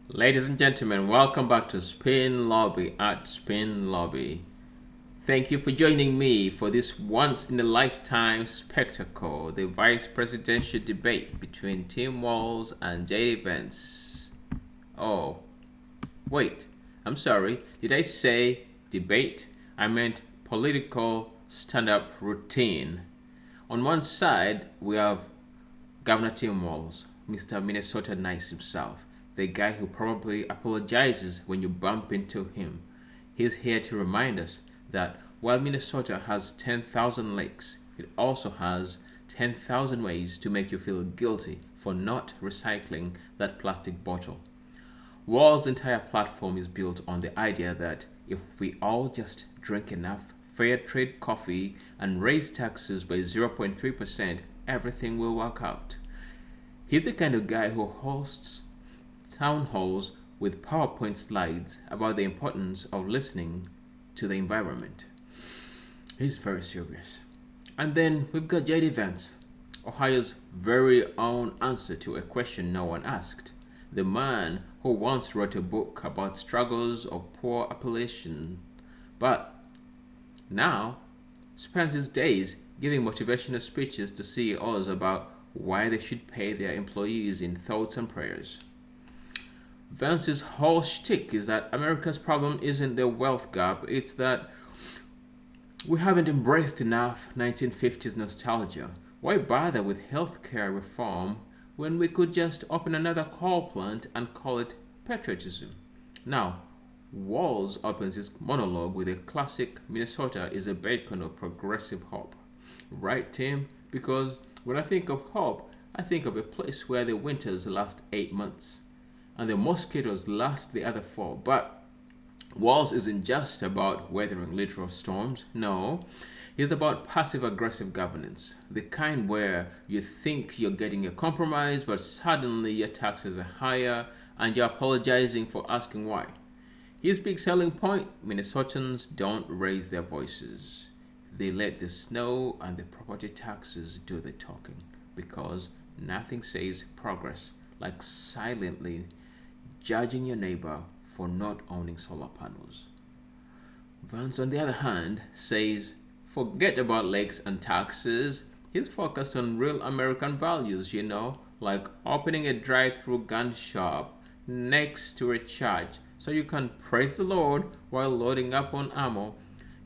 Ladies and gentlemen, welcome back to Spin Lobby at Spin Lobby. Thank you for joining me for this once in a lifetime spectacle, the vice presidential debate between Tim Walz and JD Vance. Oh, wait, I'm sorry, did I say debate? I meant political stand up routine. On one side, we have Governor Tim Walz, Mr. Minnesota Nice himself, the guy who probably apologizes when you bump into him. He's here to remind us that while Minnesota has 10,000 lakes, it also has 10,000 ways to make you feel guilty for not recycling that plastic bottle. Wall's entire platform is built on the idea that if we all just drink enough fair trade coffee and raise taxes by 0.3%, everything will work out. He's the kind of guy who hosts town halls with PowerPoint slides about the importance of listening to the environment. He's very serious. And then we've got JD Vance, Ohio's very own answer to a question no one asked. The man who once wrote a book about struggles of poor Appalachian, but now spends his days giving motivational speeches to CEOs about why they should pay their employees in thoughts and prayers. Vance's whole shtick is that America's problem isn't the wealth gap, it's that we haven't embraced enough 1950s nostalgia. Why bother with healthcare reform when we could just open another coal plant and call it patriotism? Now, Walz opens his monologue with a classic Minnesota is a beacon of progressive hope. Right, Tim? Because when I think of hope, I think of a place where the winters last 8 months and the mosquitoes last the other four. But Walz isn't just about weathering literal storms. No, it's about passive aggressive governance, the kind where you think you're getting a compromise, but suddenly your taxes are higher and you're apologizing for asking why. His big selling point: Minnesotans don't raise their voices. They let the snow and the property taxes do the talking because nothing says progress like silently judging your neighbor for not owning solar panels. Vance, on the other hand, says forget about lakes and taxes. He's focused on real American values, like opening a drive through gun shop next to a church so you can praise the Lord while loading up on ammo.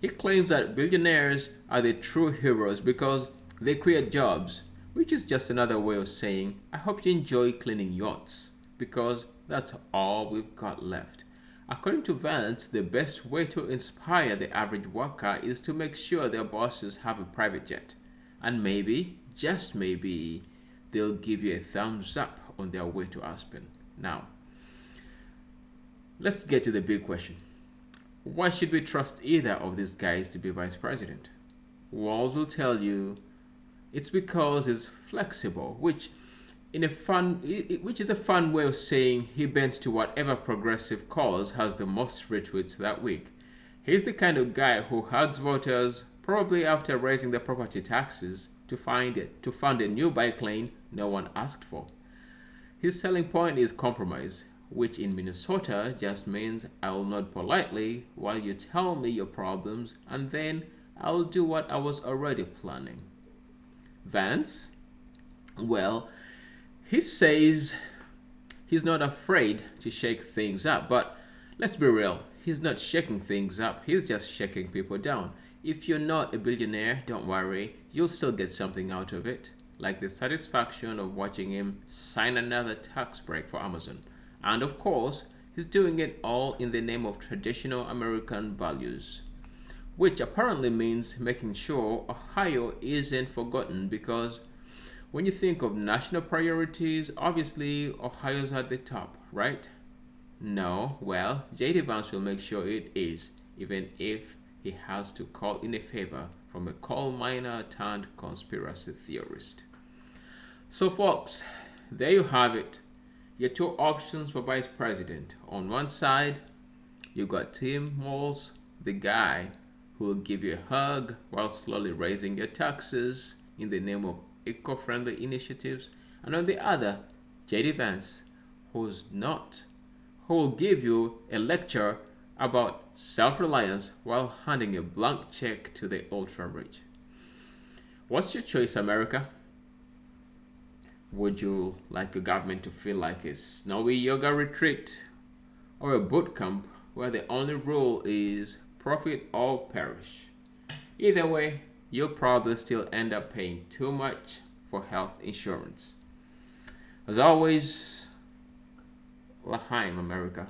He claims that billionaires are the true heroes because they create jobs, which is just another way of saying, I hope you enjoy cleaning yachts, because that's all we've got left. According to Vance, the best way to inspire the average worker is to make sure their bosses have a private jet. And maybe, just maybe, they'll give you a thumbs up on their way to Aspen. Now, let's get to the big question. Why should we trust either of these guys to be vice president? Walls will tell you it's because he's flexible, which is a fun way of saying he bends to whatever progressive cause has the most retweets that week. He's the kind of guy who hugs voters probably after raising the property taxes to fund a new bike lane no one asked for. His selling point is compromise, which in Minnesota just means I'll nod politely while you tell me your problems and then I'll do what I was already planning. Vance? Well, he says he's not afraid to shake things up, but let's be real, he's not shaking things up, he's just shaking people down. If you're not a billionaire, don't worry, you'll still get something out of it, like the satisfaction of watching him sign another tax break for Amazon. And of course, he's doing it all in the name of traditional American values, which apparently means making sure Ohio isn't forgotten because when you think of national priorities, obviously Ohio's at the top, right? No, well, JD Vance will make sure it is, even if he has to call in a favor from a coal miner turned conspiracy theorist. So, folks, there you have it. Your two options for vice president. On one side, you got Tim Walz, the guy who will give you a hug while slowly raising your taxes in the name of eco-friendly initiatives. And on the other, JD Vance, who's not who will give you a lecture about self-reliance while handing a blank check to the ultra-rich. What's your choice, America? Would you like your government to feel like a snowy yoga retreat or a boot camp where the only rule is profit or perish? Either way, you'll probably still end up paying too much for health insurance. As always, Lahaim, America.